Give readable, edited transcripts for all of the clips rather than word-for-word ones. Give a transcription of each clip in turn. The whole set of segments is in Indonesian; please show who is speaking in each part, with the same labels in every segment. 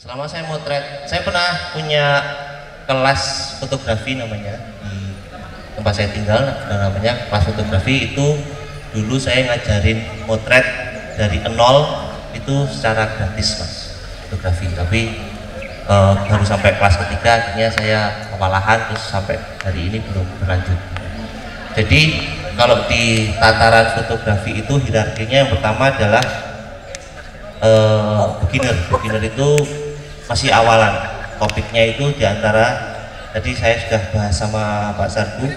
Speaker 1: Selama saya motret, saya pernah punya kelas fotografi namanya di tempat saya tinggal, namanya kelas fotografi. Itu dulu saya ngajarin motret dari nol itu secara gratis mas, fotografi. Tapi baru sampai kelas ketiga akhirnya saya kewalahan, terus sampai hari ini belum berlanjut. Jadi kalau di tataran fotografi itu hierarkinya yang pertama adalah beginner itu masih awalan. Topiknya itu diantara tadi saya sudah bahas sama Pak Sarbu,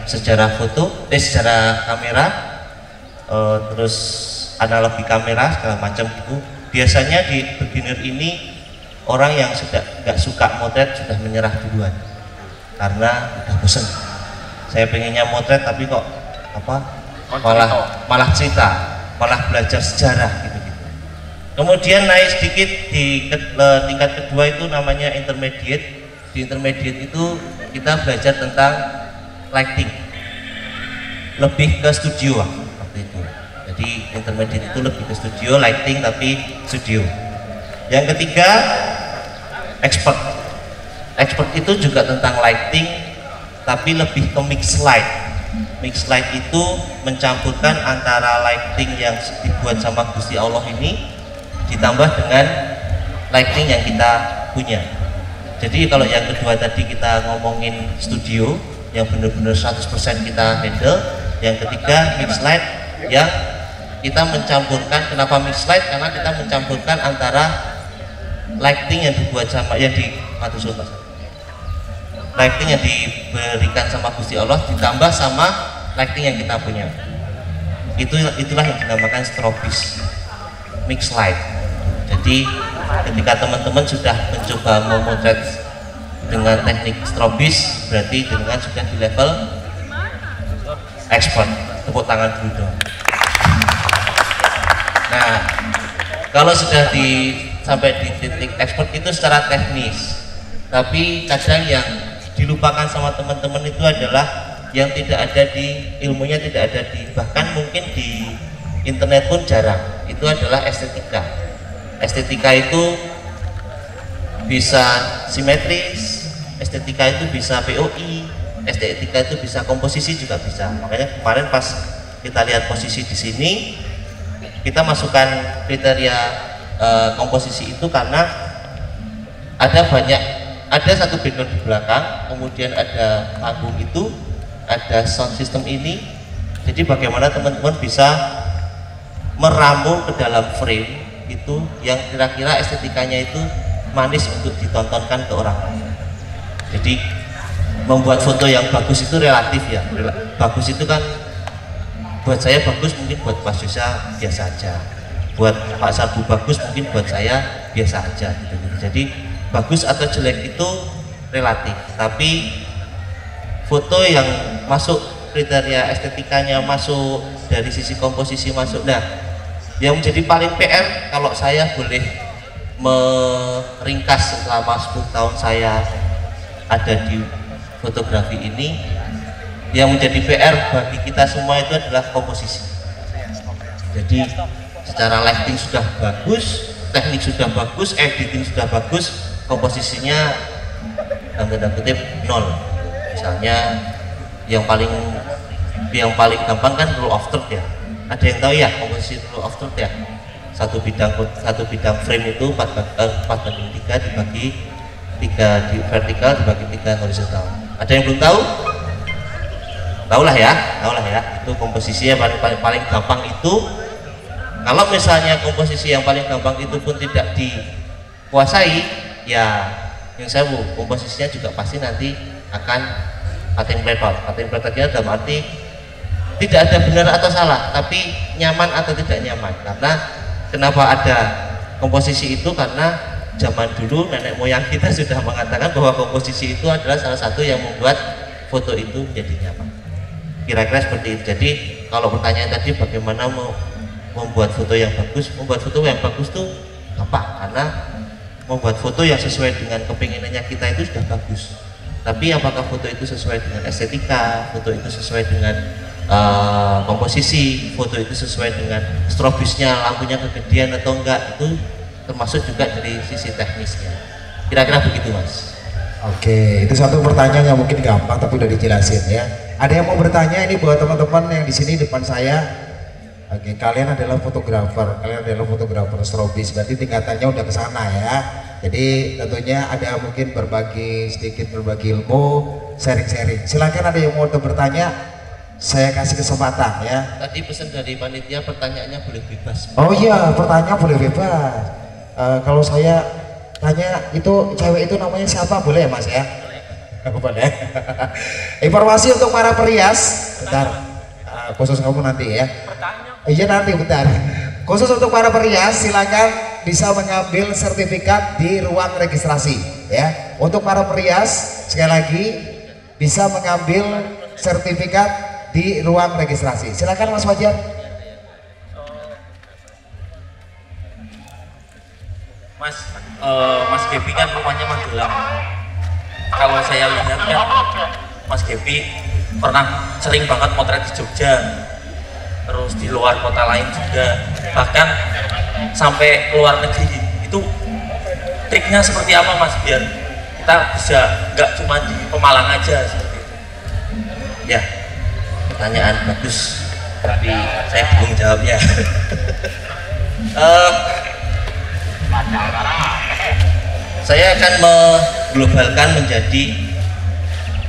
Speaker 1: sejarah foto, sejarah kamera, terus analogi kamera segala macam itu. Biasanya di beginner ini orang yang sudah nggak suka motret sudah menyerah duluan karena udah bosen. Saya pengennya motret tapi kok malah cerita, malah belajar sejarah gitu. Kemudian naik sedikit di tingkat kedua itu namanya intermediate. Di intermediate itu kita belajar tentang lighting, lebih ke studio waktu itu. Jadi intermediate itu lebih ke studio, lighting tapi studio. Yang ketiga expert. Expert itu juga tentang lighting tapi lebih ke mix light. Mix light itu mencampurkan antara lighting yang dibuat sama Gusti Allah ini ditambah dengan lighting yang kita punya. Jadi kalau yang kedua tadi kita ngomongin studio yang benar-benar 100% kita handle. Yang ketiga mix light yang kita mencampurkan. Kenapa mix light? Karena kita mencampurkan antara lighting yang dibuat sama lighting yang diberikan sama Gusti Allah ditambah sama lighting yang kita punya. Itulah yang dinamakan strobis, mix light. Jadi ketika teman-teman sudah mencoba memotret dengan teknik strobis, berarti dengan sudah di level expert. Tepuk tangan dulu dong. Nah, kalau sudah sampai di titik expert itu secara teknis, tapi kadang yang dilupakan sama teman-teman itu adalah yang tidak ada di ilmunya, tidak ada di, bahkan mungkin di internet pun jarang, itu adalah estetika. Estetika itu bisa simetris, estetika itu bisa POI, estetika itu bisa komposisi juga bisa. Makanya kemarin pas kita lihat posisi di sini, kita masukkan kriteria komposisi itu karena ada satu background di belakang, kemudian ada panggung itu, ada sound system ini. Jadi bagaimana teman-teman bisa meramu ke dalam frame itu yang kira-kira estetikanya itu manis untuk ditontonkan ke orang lain. Jadi membuat foto yang bagus itu relatif ya. Bagus itu kan buat saya bagus, mungkin buat Mas Yosa biasa aja. Buat Pak Sarbu bagus, mungkin buat saya biasa aja gitu. Jadi bagus atau jelek itu relatif. Tapi foto yang masuk kriteria estetikanya, masuk dari sisi komposisi masuk. Nah, yang menjadi paling PR kalau saya boleh meringkas selama 10 tahun saya ada di fotografi ini, yang menjadi PR bagi kita semua itu adalah komposisi. Jadi secara lighting sudah bagus, teknik sudah bagus, editing sudah bagus, komposisinya dalam tanda kutip nol. Misalnya yang paling gampang kan rule of third ya. Ada yang tahu ya komposisi rule of third ya? Satu bidang frame itu 4:3 dibagi 3 di vertikal dibagi 3 horizontal. Ada yang belum tahu? Tahu lah ya. Itu komposisi yang paling gampang itu. Kalau misalnya komposisi yang paling gampang itu pun tidak dikuasai, ya yang saya komposisinya juga pasti nanti akan cutting plate-nya dalam arti tidak ada benar atau salah, tapi nyaman atau tidak nyaman. Karena kenapa ada komposisi itu? Karena zaman dulu nenek moyang kita sudah mengatakan bahwa komposisi itu adalah salah satu yang membuat foto itu menjadi nyaman. Kira-kira seperti itu. Jadi kalau pertanyaan tadi bagaimana membuat foto yang bagus, tuh gampang, karena membuat foto yang sesuai dengan kepinginannya kita itu sudah bagus. Tapi apakah foto itu sesuai dengan estetika, foto itu sesuai dengan komposisi, foto itu sesuai dengan strobisnya, lampunya kegedean atau enggak, itu termasuk juga dari sisi teknisnya. Kira-kira begitu Mas.
Speaker 2: Oke, itu satu pertanyaan yang mungkin gampang tapi udah dijelasin ya. Ada yang mau bertanya ini buat teman-teman yang di sini depan saya? Oke, kalian adalah fotografer strobis, berarti tingkatannya udah ke sana ya. Jadi tentunya ada mungkin berbagi ilmu, sharing-sharing. Silakan ada yang mau bertanya, saya kasih kesempatan ya.
Speaker 1: Tadi pesan dari panitia pertanyaannya boleh bebas.
Speaker 2: Oh iya, pertanyaan boleh bebas. Kalau saya tanya itu cewek itu namanya siapa, boleh ya Mas ya? Boleh. Informasi untuk para perias, bentar. Khusus kamu nanti ya. Iya nanti bentar. Khusus untuk para perias silakan bisa mengambil sertifikat di ruang registrasi ya. Untuk para perias sekali lagi bisa mengambil sertifikat di ruang registrasi. Silakan Mas Fajar.
Speaker 3: Mas Gebi kan rumahnya Magelang. Kalau saya lihat kan Mas Gebi pernah sering banget motret di Jogja, terus di luar kota lain juga, bahkan sampai luar negeri. Itu triknya seperti apa Mas, biar kita bisa nggak cuma di Pemalang aja seperti itu?
Speaker 1: Ya, pertanyaan bagus, tapi saya belum jawabnya. Saya akan mengglobalkan menjadi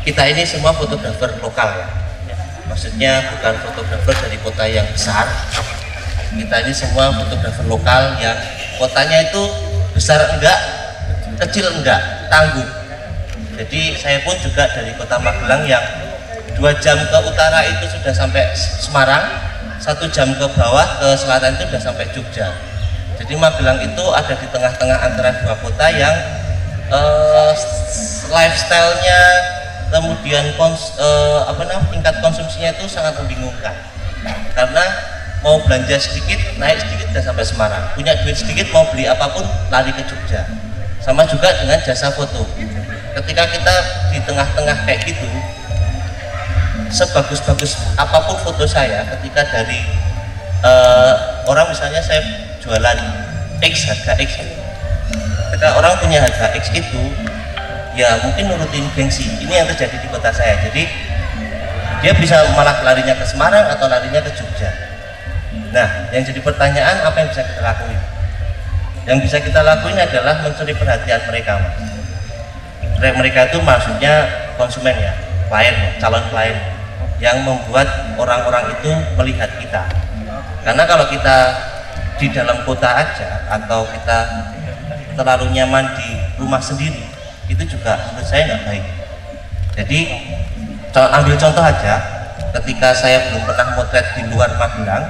Speaker 1: kita ini semua fotografer lokal ya. Maksudnya bukan fotografer dari kota yang besar. Kita ini semua fotografer lokal yang kotanya itu besar enggak, kecil enggak, tangguh. Jadi saya pun juga dari kota Magelang yang 2 jam ke utara itu sudah sampai Semarang, 1 jam ke bawah ke selatan itu sudah sampai Jogja. Jadi Magelang itu ada di tengah-tengah antara 2 kota yang lifestyle-nya, kemudian tingkat konsumsinya itu sangat membingungkan. Karena mau belanja sedikit, naik sedikit sudah sampai Semarang. Punya duit sedikit, mau beli apapun lari ke Jogja. Sama juga dengan jasa foto. Ketika kita di tengah-tengah kayak gitu, sebagus-bagus apapun foto saya, ketika dari orang misalnya saya jualan X, harga X, ketika orang punya harga X itu ya mungkin nurutin gengsi. Ini yang terjadi di kota saya. Jadi dia bisa malah larinya ke Semarang atau larinya ke Jogja. Nah, yang jadi pertanyaan, apa yang bisa kita lakuin? Yang bisa kita lakuin adalah mencuri perhatian mereka, Mas. Mereka itu maksudnya konsumen ya, klien, calon klien, yang membuat orang-orang itu melihat kita. Karena kalau kita di dalam kota aja atau kita terlalu nyaman di rumah sendiri, itu juga menurut saya nggak baik. Jadi ambil contoh aja, ketika saya belum pernah motret di luar Magelang,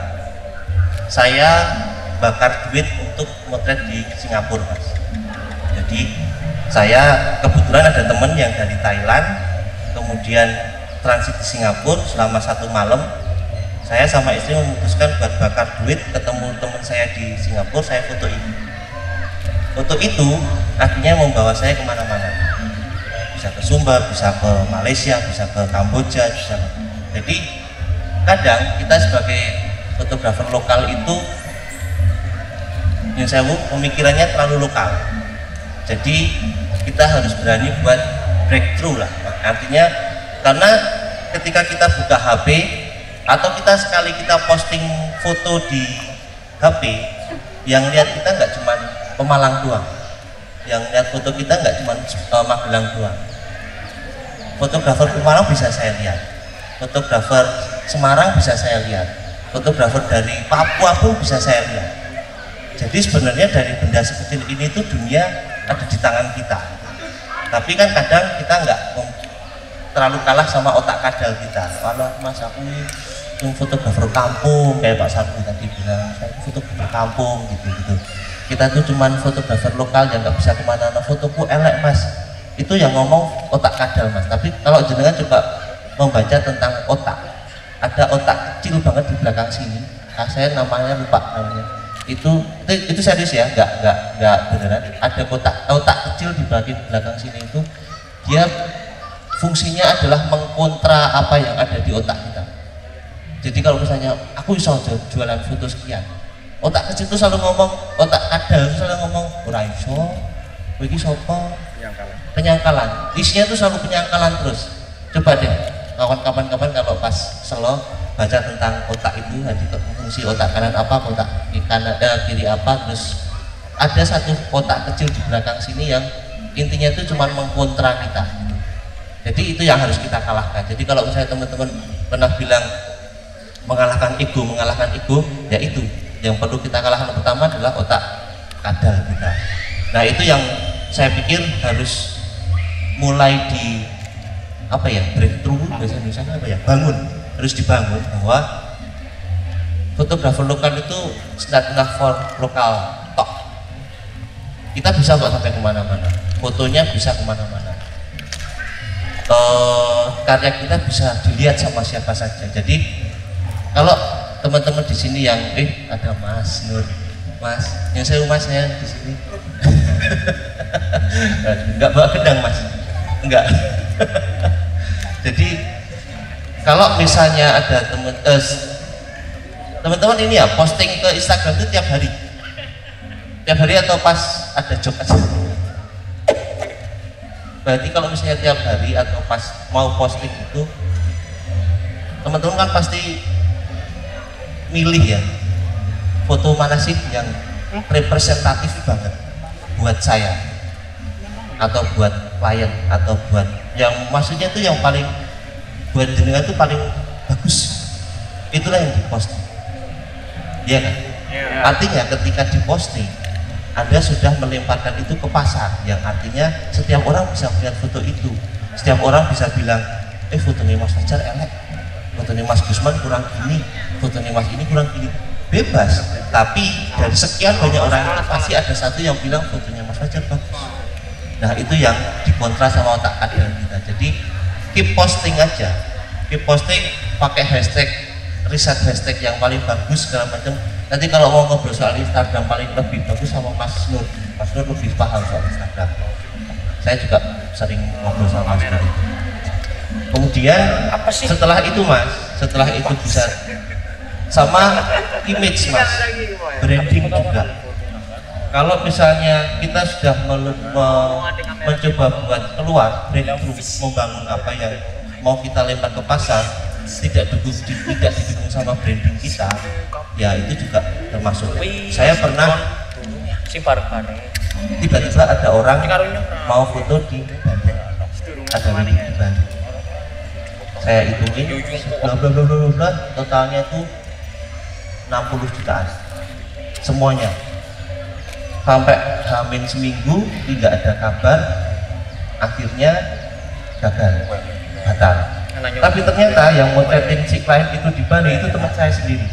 Speaker 1: saya bakar duit untuk motret di Singapura, Mas. Jadi saya kebetulan ada teman yang dari Thailand, kemudian transit di Singapura selama 1 malam. Saya sama istri memutuskan buat bakar duit, ketemu teman saya di Singapura, saya foto ini. Foto itu akhirnya membawa saya kemana-mana, bisa ke Sumba, bisa ke Malaysia, bisa ke Kamboja, bisa ke... Jadi kadang kita sebagai fotografer lokal itu yang saya pemikirannya terlalu lokal. Jadi kita harus berani buat breakthrough lah, artinya karena ketika kita buka HP atau kita sekali kita posting foto di HP, yang lihat kita nggak cuma Pemalang doang, yang lihat foto kita nggak cuma Magelang doang. Fotografer Pemalang bisa saya lihat, fotografer Semarang bisa saya lihat, fotografer dari Papua pun bisa saya lihat. Jadi sebenarnya dari benda sekecil ini tuh dunia ada di tangan kita. Tapi kan kadang kita nggak terlalu kalah sama otak kadal kita. Kalau Mas aku fotografer kampung kayak Pak Sabu tadi bilang, saya fotografer kampung gitu. Kita tuh cuman fotografer lokal yang nggak bisa kemana-mana, fotoku elek Mas. Itu yang ngomong otak kadal Mas. Tapi kalau jenengan coba membaca tentang otak, ada otak kecil banget di belakang sini. Saya namanya lupa namanya. Itu serius ya, nggak beneran. Ada otak kecil di belakang sini itu, dia fungsinya adalah mengkontra apa yang ada di otak kita. Jadi kalau misalnya aku bisa jualan foto sekian, Otak kecil itu selalu ngomong, otak kadal itu selalu ngomong ora iso, kowe iki sapa? Penyangkalan. Isinya itu selalu penyangkalan terus. Coba deh kawan-kawan kalau pas selo baca tentang otak itu, jadi fungsi otak kanan apa, otak kiri apa, terus ada satu otak kecil di belakang sini yang intinya itu cuma mengkontra kita. Jadi itu yang harus kita kalahkan. Jadi kalau misalnya teman-teman pernah bilang mengalahkan ego, ya itu yang perlu kita kalahkan. Pertama adalah otak kadal kita. Nah itu yang saya pikir harus mulai di apa ya, breakthrough bahasa Indonesia apa ya, harus dibangun bahwa fotografer lokal itu not enough for lokal tok. Kita bisa kok sampai kemana-mana, fotonya bisa kemana-mana, karya kita bisa dilihat sama siapa saja. Jadi kalau teman-teman di sini yang ada Mas Nur, Mas, yang saya Masnya di sini enggak bawa gedang Mas, enggak. Jadi kalau misalnya ada teman-teman ini ya posting ke Instagram itu tiap hari atau pas ada job aja. Berarti kalau misalnya tiap hari atau pas mau posting itu, teman-teman kan pasti milih ya foto mana sih yang representatif banget buat saya atau buat klien atau buat yang maksudnya itu yang paling buat jenengan itu paling bagus, itulah yang diposting, ya kan? Artinya ketika diposting Anda sudah melemparkan itu ke pasar, yang artinya setiap orang bisa melihat foto itu, setiap orang bisa bilang fotonya Mas Fajar elek, fotonya Mas Gusman kurang gini, fotonya Mas ini kurang gini, bebas. Tapi dari sekian banyak orang itu pasti ada satu yang bilang fotonya Mas Fajar bagus. Nah itu yang dikontra sama otak kadal kita. Jadi keep posting aja, keep posting, pakai hashtag, riset hashtag yang paling bagus segala macam. Nanti kalau mau ngobrol soal Instagram paling lebih bagus sama Mas Nur lebih paham soal Instagram. Saya juga sering ngobrol sama Mas Nur itu. Kemudian setelah itu Mas, setelah itu bisa sama image Mas, branding juga. Kalau misalnya kita sudah mencoba buat keluar breakthrough, membangun apa yang mau kita lempar ke pasar, tidak didukung sama branding kita, ya itu juga termasuk. Saya pernah tiba-tiba ada orang mau foto di Bali, ada wedding di Bali. Saya hitungin bla bla bla bla bla, totalnya itu 60 jutaan semuanya. Sampai hamin seminggu tidak ada kabar, akhirnya gagal, batal. Tapi ternyata yang motretin si klien itu di Bali itu teman saya sendiri.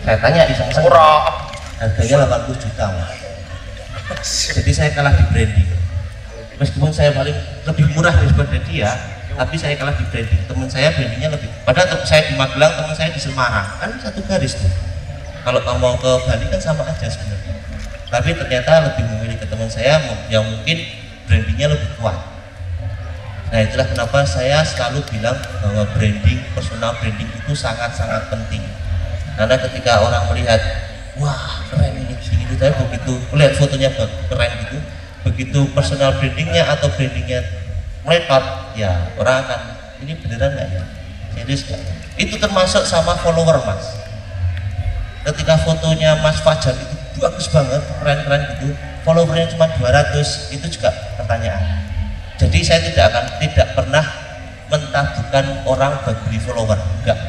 Speaker 1: Saya tanya iseng-iseng, harganya 80 juta Mas. Jadi saya kalah di branding. Meskipun saya paling lebih murah daripada dia, tapi saya kalah di branding. Teman saya brandingnya lebih, padahal saya di Magelang, teman saya di Semarang, kan satu garis tuh. Kalau kamu mau ke Bali kan sama aja sebenarnya. Tapi ternyata lebih memilih ke teman saya yang mungkin brandingnya lebih kuat. Nah itulah kenapa saya selalu bilang bahwa branding, personal branding itu sangat-sangat penting. Karena ketika orang melihat, wah keren ini, itu saya begitu melihat fotonya keren gitu, begitu personal brandingnya atau brandingnya meletot, ya orang akan, ini beneran nggak ya, serius nggak? Itu termasuk sama follower Mas. Ketika fotonya Mas Fajar itu bagus banget, keren-keren gitu, followernya cuma 200, itu juga pertanyaan. Jadi saya tidak pernah mentabukan orang bagi follower, enggak.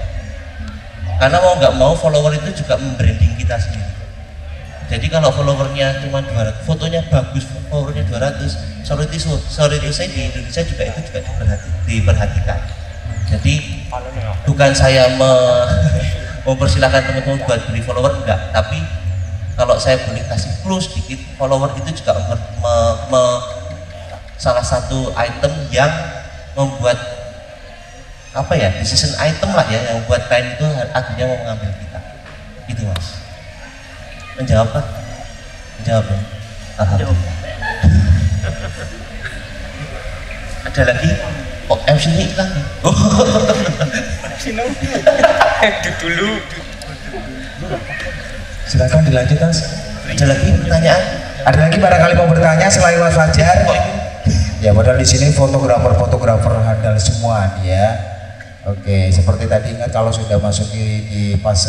Speaker 1: Karena mau nggak mau follower itu juga membranding kita sendiri. Jadi kalau followernya cuma 200, fotonya bagus, followernya 200, sorry to say di Indonesia juga itu juga diperhatikan. Jadi bukan saya mempersilahkan teman-teman buat beli follower, enggak, tapi kalau saya boleh kasih clue sedikit, follower itu juga salah satu item yang membuat apa ya, decision item lah ya, yang membuat klien itu akhirnya mau mengambil kita. Itu Mas. Menjawab Pak? Menjawab ya? Alhamdulillah. Ada lagi? Oh, MC-nya hilang nih.
Speaker 2: Silakan dilanjut Mas.
Speaker 1: Ada lagi pertanyaan?
Speaker 2: Ada lagi barangkali mau bertanya selain Mas Fajar? Ya padahal di sini fotografer handal semua nih ya. Oke, seperti tadi ingat kalau sudah masuk di fase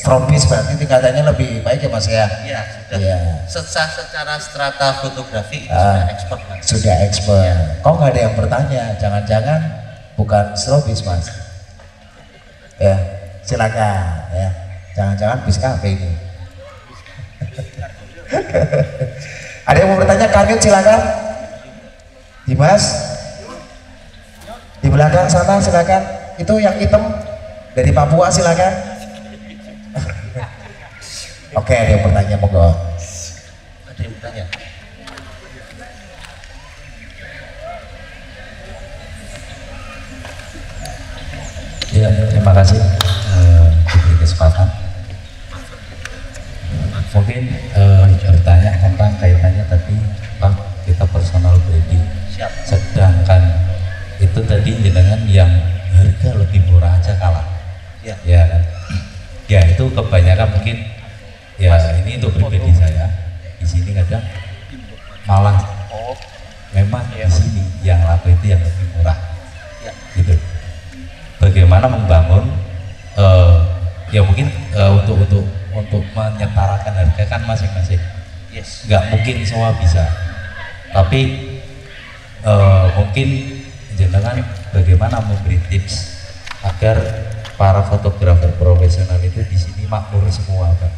Speaker 2: strobis berarti tingkatannya lebih baik ya Mas ya?
Speaker 1: Iya, sudah.
Speaker 2: Iya.
Speaker 1: Secara strata fotografi itu sudah expert.
Speaker 2: Sudah expert. Kok nggak ada yang bertanya? Jangan-jangan bukan strobis Mas? Ya, silakan ya. Jangan-jangan bis kafe ini. Ada yang mau bertanya? Kanyut silakan. Dimas di belakang sana silakan. Itu yang hitam dari Papua silakan. Oke, ada yang bertanya monggo.
Speaker 1: Ada yang bertanya?
Speaker 4: Ya, terima kasih diberi kesempatan. Mungkin bertanya tentang kaitannya tadi Pak, kita personal branding.
Speaker 1: Siap.
Speaker 4: Sedangkan itu tadi jenengan yang harga lebih murah aja kalah.
Speaker 1: Ya.
Speaker 4: Ya kan? Ya itu kebanyakan mungkin ya ini untuk pribadi saya di sini kadang malah memang di sini yang laku itu yang lebih murah.
Speaker 1: Ya.
Speaker 4: Gitu. Bagaimana membangun ya mungkin untuk menyetarakan harga kan masing-masing.
Speaker 1: Yes.
Speaker 4: Nggak mungkin semua bisa, tapi mungkin jenengan bagaimana memberi tips agar para fotografer profesional itu di sini makmur semua Pak,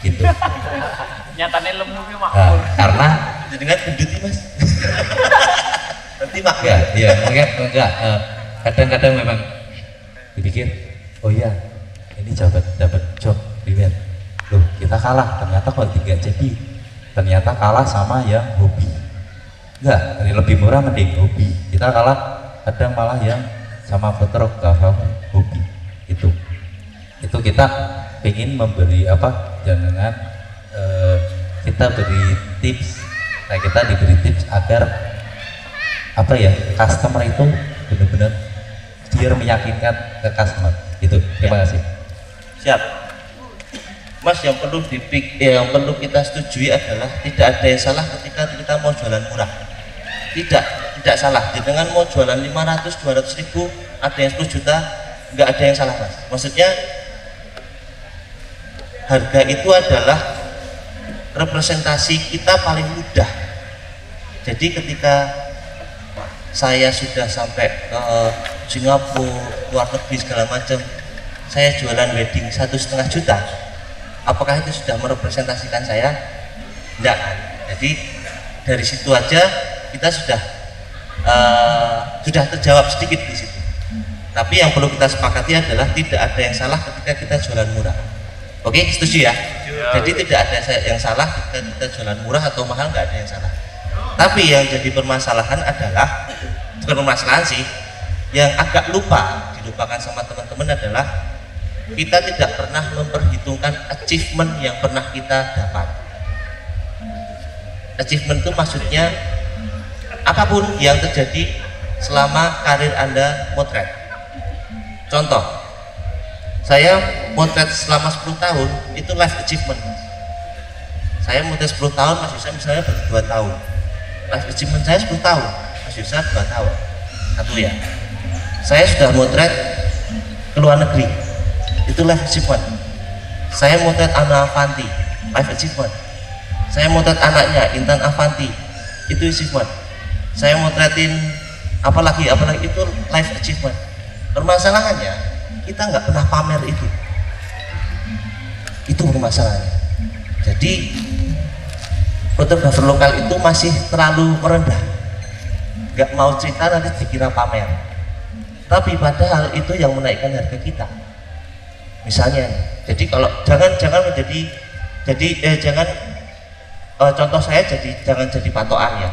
Speaker 4: gitu.
Speaker 3: Nyatanya lemu
Speaker 4: Nah, karena
Speaker 1: Dengan gendut Mas. Nanti mak
Speaker 4: ya, ya mungkin enggak kadang-kadang memang dipikir oh iya ini dapat job lihat loh kita kalah ternyata kok tidak jadi, ternyata kalah sama yang hobi. Enggak, ini lebih murah mending hobi. Kita kalah kadang malah yang sama fotografer hobi. Itu kita ingin memberi apa jangan kita beri tips, nah kita diberi tips agar apa ya customer itu benar-benar biar meyakinkan ke customer itu. Terima kasih.
Speaker 1: Siap. Mas, yang perlu kita setujui adalah tidak ada yang salah ketika kita mau jualan murah. Tidak salah. Dengan mau jualan 500, 200 ribu, ada yang 10 juta, nggak ada yang salah Mas. Maksudnya harga itu adalah representasi kita paling mudah. Jadi ketika saya sudah sampai ke Singapura, luar negeri segala macam, saya jualan wedding 1,5 juta. Apakah itu sudah merepresentasikan saya? Enggak. Jadi dari situ aja kita sudah terjawab sedikit di situ. Tapi yang perlu kita sepakati adalah tidak ada yang salah ketika kita jualan murah. Oke, setuju ya? Jadi tidak ada yang salah ketika kita jualan murah atau mahal, nggak ada yang salah. Tapi yang jadi permasalahan adalah, bukan permasalahan sih, yang agak dilupakan sama teman-teman adalah kita tidak pernah memperhitungkan achievement yang pernah kita dapat. Achievement itu maksudnya apapun yang terjadi selama karir Anda motret. Contoh, saya motret selama 10 tahun itu life achievement. Saya motret 10 tahun, Mas Yusa misalnya baru 2 tahun. Life achievement saya 10 tahun, Mas Yusa 2 tahun. Satu ya. Saya sudah motret ke luar negeri, itu life achievement. Saya motret Ana Avanti, life achievement. Saya motret anaknya Intan Avanti, itu achievement. Saya motretin apalagi itu life achievement. Permasalahannya kita nggak pernah pamer itu permasalahannya. Jadi fotografer lokal itu masih terlalu merendah, nggak mau cerita nanti dikira pamer. Tapi padahal itu yang menaikkan harga kita. Misalnya, jadi kalau jangan contoh saya jangan jadi patokan ya.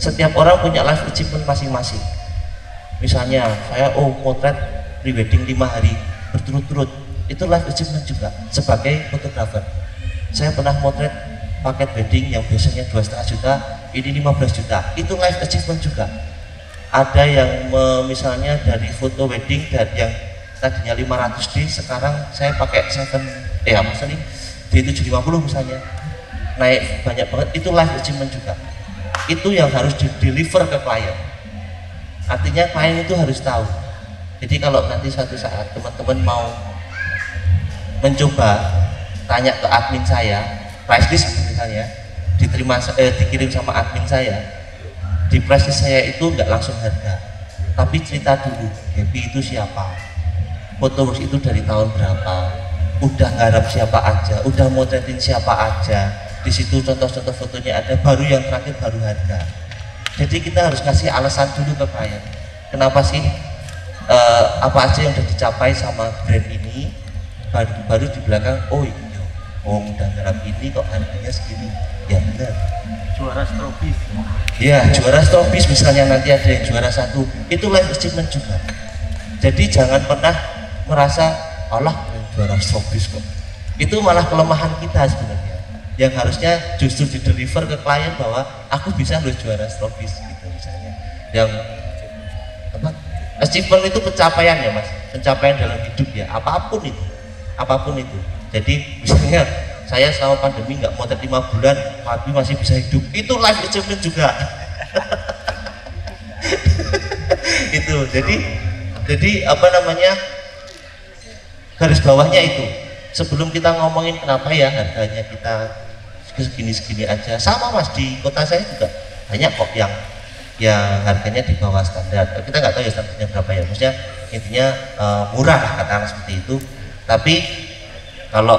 Speaker 1: Setiap orang punya life achievement masing-masing. Misalnya saya potret prewedding 5 hari berturut-turut, itu life achievement juga sebagai fotografer. Saya pernah motret paket wedding yang biasanya 2,5 juta, ini 15 juta, itu life achievement juga. Ada yang misalnya dari foto wedding yang tadinya 500D, sekarang saya pakai 7 apa sih D750 misalnya naik banyak banget, itu life achievement juga. Itu yang harus di deliver ke klien. Artinya klien itu harus tahu. Jadi kalau nanti suatu saat teman-teman mau mencoba tanya ke admin saya price list misalnya, dikirim sama admin saya, di price list saya itu nggak langsung harga, tapi cerita dulu Happy itu siapa, followers itu dari tahun berapa, udah ngarep siapa aja, udah motretin siapa aja. Di situ contoh-contoh fotonya ada, baru yang terakhir baru harga. Jadi kita harus kasih alasan dulu ke klien, kenapa sih apa aja yang udah dicapai sama brand ini, baru di belakang oh iya, udah ngarep ini kok harganya segini, ya benar.
Speaker 3: Juara strobis.
Speaker 1: Ya juara strobis misalnya, nanti ada yang juara 1, itu life achievement juga. Jadi jangan pernah merasa Allah juara strobis kok, itu malah kelemahan kita sebenarnya, yang harusnya justru di deliver ke klien bahwa aku bisa loh juara strobis gitu misalnya. Yang apa, achievement itu pencapaian ya mas, pencapaian dalam hidup ya, apapun itu. Jadi misalnya saya selama pandemi nggak motret 5 bulan tapi masih bisa hidup, itu life achievement juga. Itu jadi apa namanya, garis bawahnya itu, sebelum kita ngomongin kenapa ya harganya kita segini-segini aja, sama mas di kota saya juga banyak kok yang harganya di bawah standar. Kita nggak tahu ya standarnya berapa ya, maksudnya intinya murah lah katakanlah seperti itu. Tapi kalau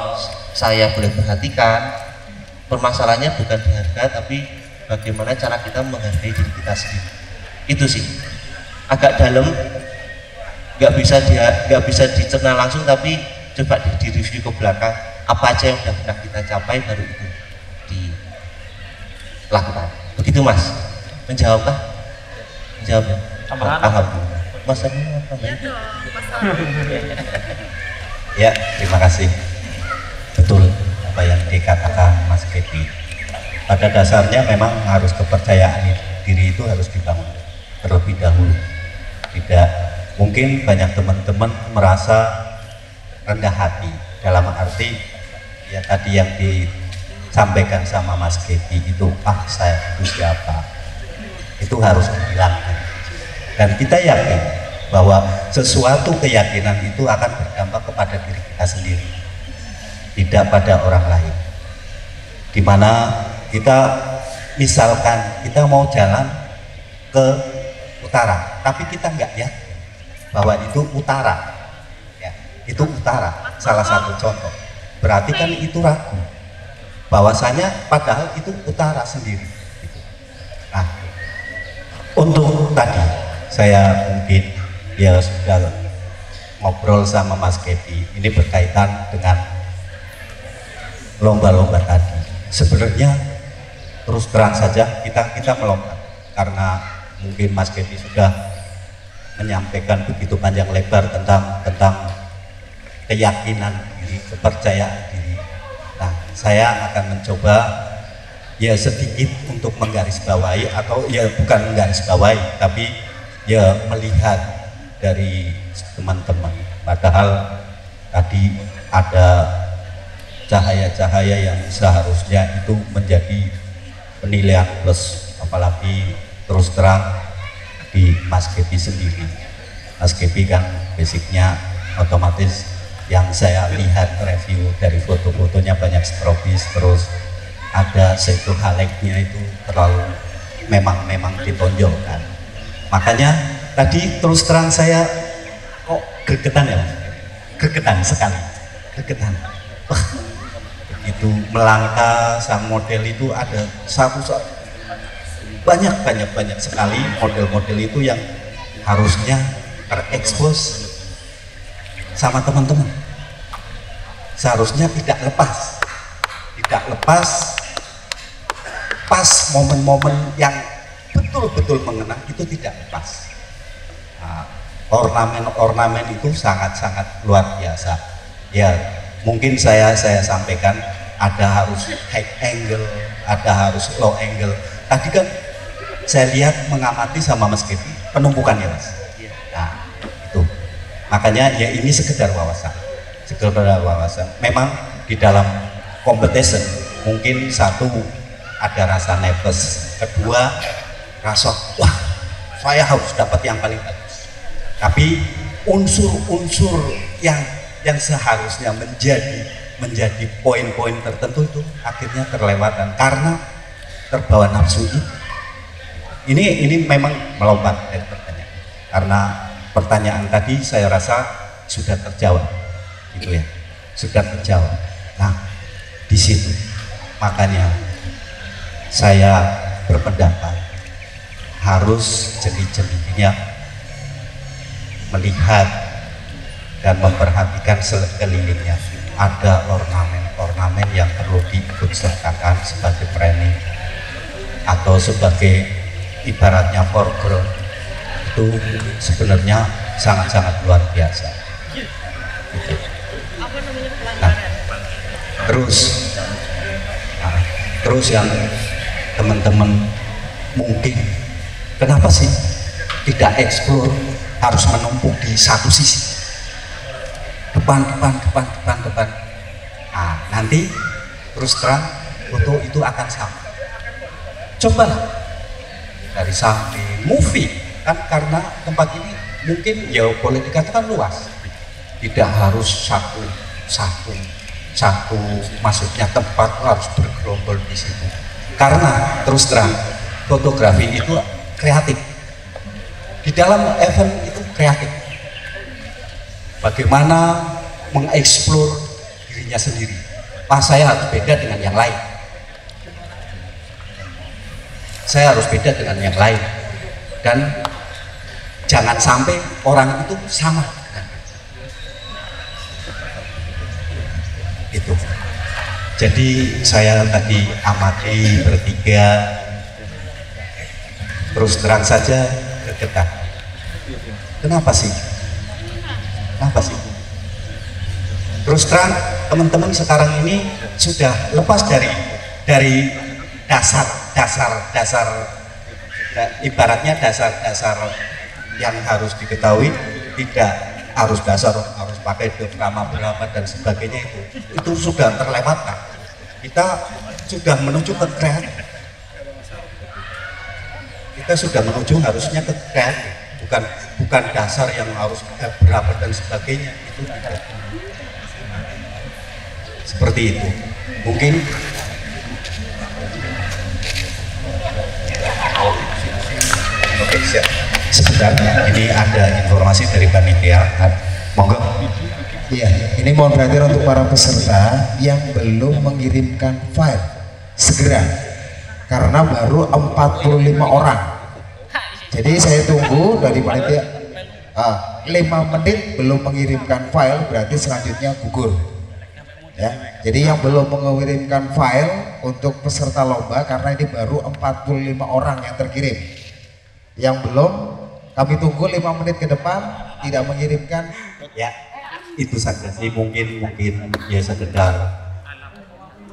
Speaker 1: saya boleh perhatikan, permasalahannya bukan di harga, tapi bagaimana cara kita menghargai diri kita sendiri. Itu sih agak dalam, nggak bisa dicerna langsung, tapi coba di review ke belakang apa aja yang sudah pernah kita capai, baru itu dilakukan. Begitu mas, menjawabkah? Menjawab ya? Alhamdulillah. Mas Adi apa
Speaker 5: ya, terima kasih. Betul apa yang dikatakan Mas Happy. Pada dasarnya memang harus kepercayaan diri itu harus dibangun terlebih dahulu. Tidak mungkin banyak teman-teman merasa rendah hati, dalam arti ya tadi yang disampaikan sama Mas Happy itu, saya itu siapa, itu harus dihilangkan. Dan kita yakin bahwa sesuatu keyakinan itu akan berdampak kepada diri kita sendiri, tidak pada orang lain. Dimana kita misalkan kita mau jalan ke utara, tapi kita nggak yakin bahwa itu utara, ya, itu utara, salah satu contoh. Berarti kan itu ragu bahwasanya padahal itu utara sendiri. Nah, untuk tadi saya mungkin ya sudah ngobrol sama Mas Happy, ini berkaitan dengan lomba-lomba tadi. Sebenarnya terus terang saja kita melompat, karena mungkin Mas Happy sudah menyampaikan begitu panjang lebar tentang keyakinan diri, kepercayaan diri. Nah, saya akan mencoba ya sedikit untuk menggarisbawahi, atau ya bukan menggarisbawahi, tapi ya melihat dari teman-teman. Padahal tadi ada cahaya-cahaya yang seharusnya itu menjadi penilaian plus, apalagi terus terang di Mas Happy sendiri. Mas Happy kan basicnya otomatis yang saya lihat review dari foto-fotonya banyak strobis, terus ada satu haleknya itu terlalu memang ditonjolkan. Makanya tadi terus terang saya kok gregetan ya Mas, gregetan sekali, gregetan. Wah, begitu melangkah sang model itu ada banyak sekali model-model itu yang harusnya terekspos sama teman-teman, seharusnya tidak lepas pas momen-momen yang betul-betul mengena itu tidak lepas. Nah, ornamen itu sangat-sangat luar biasa. Ya mungkin saya sampaikan ada harus high angle, ada harus low angle. Tadi kan saya lihat mengamati sama Mas Happy penumpukan ya Mas. Nah itu makanya ya ini sekedar wawasan. Memang di dalam competition mungkin satu ada rasa nervous, kedua rasa wah saya harus dapat yang paling bagus, tapi unsur-unsur yang seharusnya menjadi poin-poin tertentu itu akhirnya terlewatkan karena terbawa nafsu itu. Ini memang melompat dari pertanyaan, karena pertanyaan tadi saya rasa sudah terjawab gitu ya, sudah terjawab. Nah di situ makanya saya berpendapat harus jeli-jelinya melihat dan memperhatikan sekelilingnya. Ada ornamen-ornamen yang perlu diikut sertakan sebagai framing atau sebagai ibaratnya foreground, itu sebenarnya sangat-sangat luar biasa. Nah, terus yang teman-teman mungkin kenapa sih tidak explore, harus menumpuk di satu sisi, depan. Nah, nanti terus terang foto itu akan sama. Cobalah dari samping movie kan, karena tempat ini mungkin ya boleh dikatakan luas, tidak harus satu maksudnya tempat harus bergerombol di situ, karena terus terang fotografi itu kreatif, di dalam event itu kreatif, bagaimana mengeksplor dirinya sendiri. Saya harus beda dengan yang lain, saya harus beda dengan yang lain, dan jangan sampai orang itu sama itu. Jadi saya tadi amati bertiga, terus terang saja gregetan. Kenapa sih? Terus terang teman-teman sekarang ini sudah lepas dari dasar ibaratnya dasar yang harus diketahui, tidak harus harus pakai diorama berapa dan sebagainya, itu sudah terlewatkan. Kita sudah menuju ke kreatif, kita sudah menuju harusnya ke kreatif, bukan dasar yang harus berapa dan sebagainya, itu tidak seperti itu. Mungkin oke, siap. Sebentar, ini ada informasi dari panitia. Monggo.
Speaker 2: Iya, ini mohon perhatian untuk para peserta yang belum mengirimkan file segera, karena baru 45 orang. Jadi saya tunggu dari panitia 5 menit belum mengirimkan file, berarti selanjutnya gugur. Ya, jadi yang belum mengirimkan file untuk peserta lomba, karena ini baru 45 orang yang terkirim. Yang belum, kami tunggu 5 menit ke depan tidak mengirimkan.
Speaker 5: Ya, itu saja sih, mungkin ya sekedar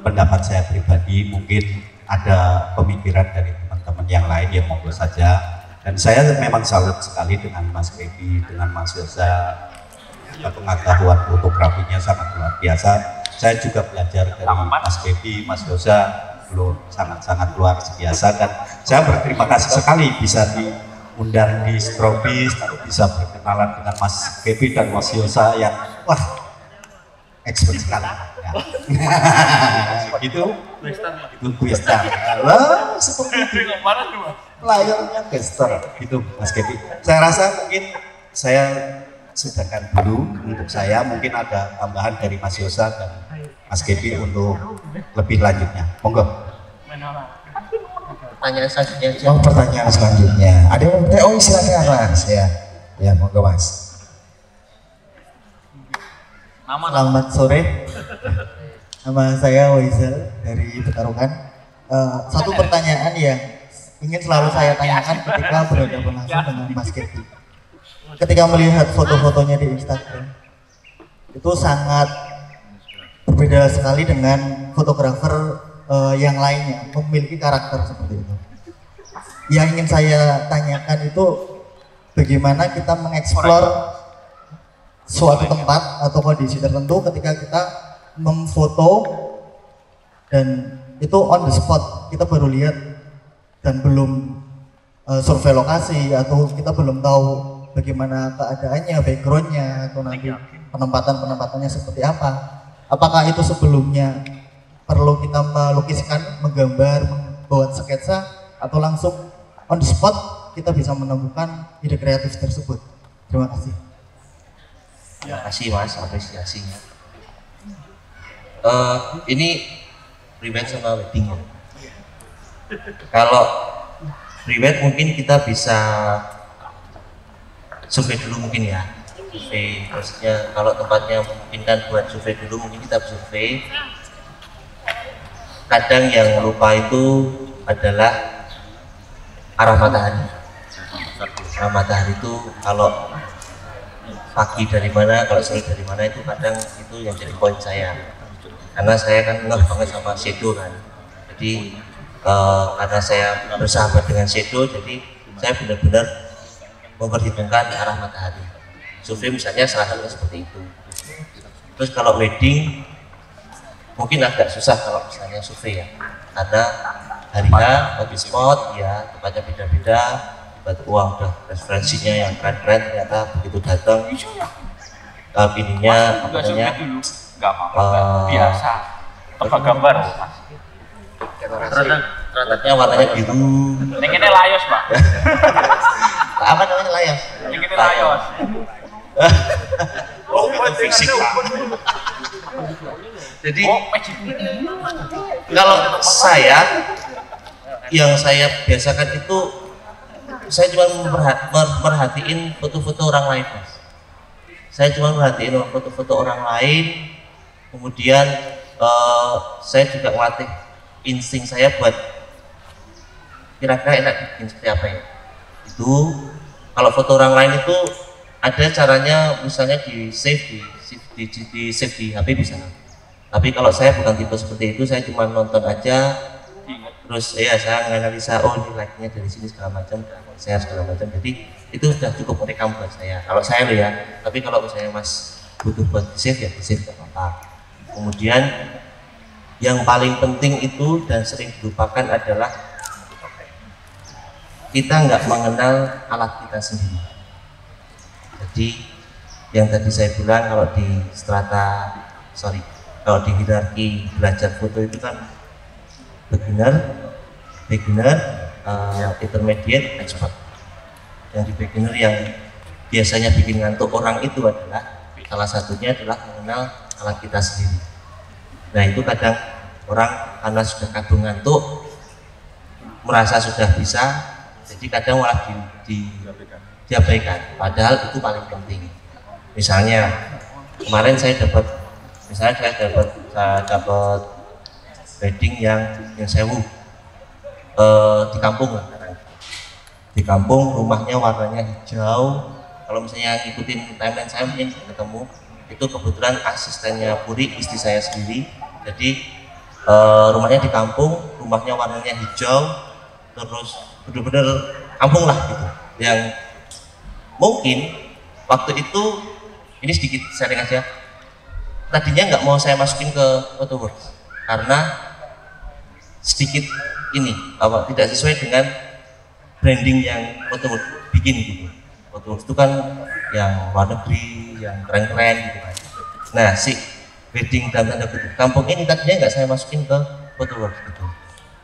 Speaker 5: pendapat saya pribadi. Mungkin ada pemikiran dari teman-teman yang lain, ya monggo saja. Dan saya memang salut sekali dengan Mas Baby, dengan Mas Yosa, pengetahuan fotografinya sangat luar biasa. Saya juga belajar dari Mas Baby, Mas Yosa, belum sangat luar biasa, dan saya berterima kasih sekali bisa diundang di Strobis, bisa berkenalan dengan Mas Baby dan Mas Yosa yang wah expert sekali. Ya. itu Guestar. Lah seperti itu. Layarnya Guestar itu Mas Baby. Saya rasa mungkin saya sudahkan dulu untuk saya, mungkin ada tambahan dari Mas Yosa dan Mas Baby untuk lebih lanjutnya. Monggo.
Speaker 1: Pertanyaan selanjutnya.
Speaker 2: Oh, pertanyaan selanjutnya. Ada yang mau? Oh, silakan Mas. Ya, monggo Mas.
Speaker 6: Selamat sore. Nama saya Waisel dari Petarungan. Satu pertanyaan yang ingin selalu saya tanyakan ketika berhadapan langsung dengan Mas Baby. Ketika melihat foto-fotonya di Instagram, itu sangat berbeda sekali dengan fotografer yang lainnya, memiliki karakter seperti itu. Yang ingin saya tanyakan itu bagaimana kita mengeksplor suatu tempat atau kondisi tertentu ketika kita memfoto dan itu on the spot, kita baru lihat dan belum survei lokasi atau kita belum tahu bagaimana keadaannya, backgroundnya atau nanti penempatannya seperti apa. Apakah itu sebelumnya perlu kita melukiskan, menggambar, membuat sketsa, atau langsung on the spot kita bisa menemukan ide kreatif tersebut? Terima kasih.
Speaker 1: Terima kasih Mas apresiasinya. Ini prewed sama wedding ya. Kalau prewed mungkin kita bisa survei dulu mungkin ya. Survei, maksudnya kalau tempatnya memungkinkan buat survei dulu mungkin kita survei. Kadang yang lupa itu adalah arah matahari. Arah matahari itu kalau pagi dari mana, kalau sore dari mana itu kadang itu yang jadi poin saya. Karena saya kan ngeh banget sama shadow kan. Jadi karena saya bersahabat dengan shadow, jadi saya benar-benar memperhitungkan arah matahari. Survei misalnya salah satunya seperti itu. Terus kalau wedding mungkin agak susah kalau misalnya survei ya, karena harinya on the spot ya, tempatnya beda-beda, batu uang udah referensinya yang keren-keren, ternyata begitu datang ininya apa namanya
Speaker 3: biasa tebak gambar
Speaker 1: ternyata warnanya biru.
Speaker 3: ini layos Pak.
Speaker 1: Apa namanya layos?
Speaker 3: Ini layos.
Speaker 1: Oh, itu fisik Pak. Jadi kalau saya yang saya biasakan itu saya cuma merhatiin foto-foto orang lain Mas. Saya cuma merhatiin foto-foto orang lain, kemudian saya juga melatih insting saya buat kira-kira enak bikin seperti apa ya. Itu kalau foto orang lain itu ada caranya, misalnya di save di HP bisa. Tapi kalau saya bukan tipe seperti itu, saya cuma nonton aja, terus ya saya menganalisa, oh ini like-nya dari sini segala macam, share segala macam. Jadi itu sudah cukup merekam buat saya. Kalau saya loh ya. Tapi kalau misalnya Mas butuh buat di save ya di save nggak apa-apa. Kemudian yang paling penting itu dan sering dilupakan adalah kita nggak mengenal alat kita sendiri. Jadi yang tadi saya bilang kalau di kalau di hierarki belajar foto itu kan beginner, intermediate, expert. Yang di beginner yang biasanya bikin ngantuk orang itu adalah salah satunya adalah mengenal alat kita sendiri. Nah itu kadang orang karena sudah kadung ngantuk merasa sudah bisa, jadi kadang malah diabaikan. Padahal itu paling penting. Misalnya kemarin saya dapat wedding yang sewu di kampung lah. Di kampung rumahnya warnanya hijau. Kalau misalnya ngikutin timeline saya mungkin ketemu itu kebetulan asistennya Puri, istri saya sendiri. Jadi rumahnya di kampung, rumahnya warnanya hijau, terus bener-bener kampung lah gitu. Yang mungkin waktu itu ini sedikit sharing aja. Tadinya nggak mau saya masukin ke Photoworks karena sedikit ini tidak sesuai dengan branding yang Photoworks bikin gitu. Photoworks itu kan yang luar negeri, yang keren-keren gitu kan. Nah si wedding dalam tanda kutip kampung ini tadinya nggak saya masukin ke Photoworks gitu.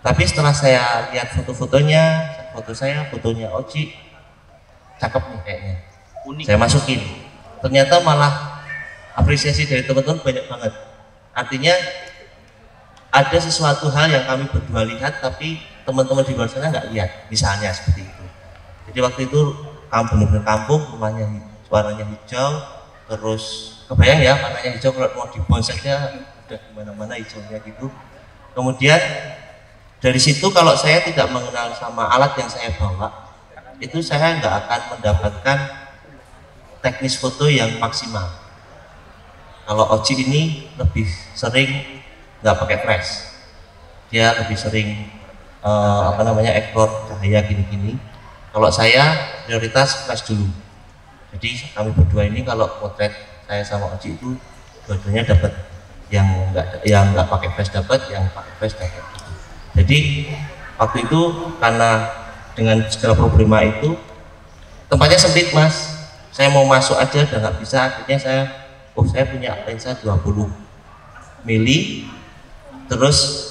Speaker 1: Tapi setelah saya lihat foto-fotonya, fotonya Oci, cakep nih kayaknya. Unik. Saya masukin. Ternyata malah apresiasi dari teman-teman banyak banget. Artinya ada sesuatu hal yang kami berdua lihat tapi teman-teman di luar sana nggak lihat, misalnya seperti itu. Jadi waktu itu benar-benar kampung, rumahnya warnanya hijau, terus kebayang ya warnanya hijau, kalau mau dibonsai aja udah kemana-mana hijaunya gitu. Kemudian dari situ kalau saya tidak mengenal sama alat yang saya bawa, itu saya nggak akan mendapatkan teknis foto yang maksimal. Kalau Oci ini lebih sering nggak pakai flash, dia lebih sering ekspor cahaya gini-gini. Kalau saya prioritas flash dulu. Jadi kami berdua ini kalau potret saya sama Oci itu dua-duanya dapat yang nggak pakai flash dapat, yang pakai flash dapat. Jadi waktu itu karena dengan segala problema itu tempatnya sempit mas, saya mau masuk aja udah nggak bisa. Akhirnya saya punya lensa 20 mili, terus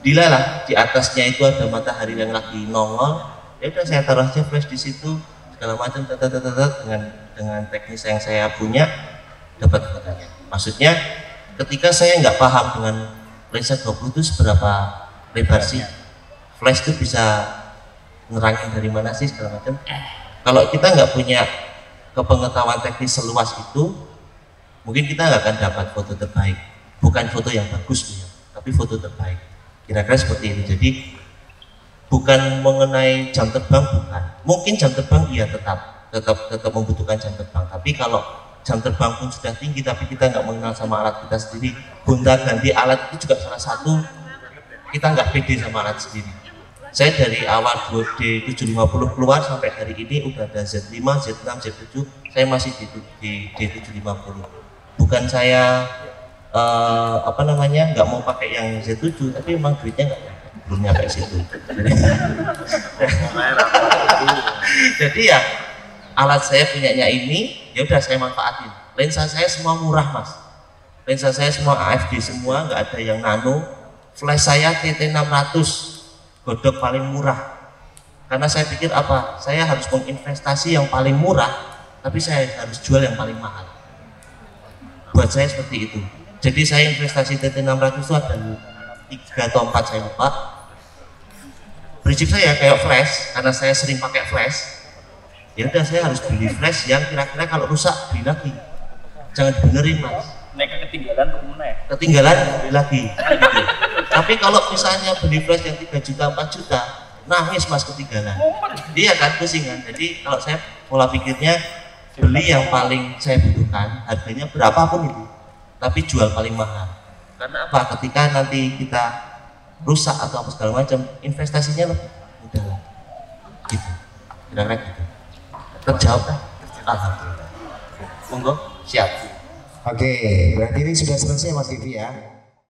Speaker 1: dilalah di atasnya itu ada matahari yang lagi nongol, ya udah saya taruh aja flash di situ segala macam dengan teknis yang saya punya dapat fotonya. Maksudnya ketika saya nggak paham dengan lensa 20 itu seberapa lebar sih flash itu bisa nerangin dari mana sih segala macam. Kalau kita nggak punya kepengetahuan teknis seluas itu, mungkin kita nggak akan dapat foto terbaik. Bukan foto yang bagus ya, tapi foto terbaik. Kira-kira seperti ini. Jadi bukan mengenai jam terbang, bukan. Mungkin jam terbang iya tetap membutuhkan jam terbang. Tapi kalau jam terbang pun sudah tinggi, tapi kita nggak mengenal sama alat kita sendiri, gonta-ganti alat itu juga salah satu kita nggak pede sama alat sendiri. Saya dari awal D750 keluar sampai hari ini udah ada Z5, Z6, Z7, saya masih di D750. Bukan saya nggak mau pakai yang Z7, tapi memang duitnya belum nyampe situ. Jadi ya alat saya punyanya ini, ya udah saya manfaatin. Lensa saya semua murah mas, lensa saya semua AFD semua, nggak ada yang nano. Flash saya TT600 godok paling murah, karena saya pikir apa, saya harus menginvestasi yang paling murah, tapi saya harus jual yang paling mahal. Buat saya seperti itu. Jadi saya investasi TT600 itu ada 3 atau 4 saya lupa. Prinsip saya kayak flash, karena saya sering pakai flash, ya udah saya harus beli flash yang kira-kira kalau rusak beli lagi, jangan dibenerin mas.
Speaker 3: Ketinggalan kemana ya?
Speaker 1: Ketinggalan beli lagi gitu. Tapi kalau misalnya beli flash yang 3 juta 4 juta nangis mas ketinggalan, dia kan pusing kan. Jadi kalau saya pola pikirnya beli yang paling saya butuhkan, harganya berapapun itu, tapi jual paling mahal. Karena apa? Ketika nanti kita rusak atau apa segala macam, investasinya lebih mudah gitu, kira-kira gitu. Terjawab kan? Alhamdulillah. Monggo, siap.
Speaker 2: Oke, berarti ini sudah selesai Mas Vivi ya.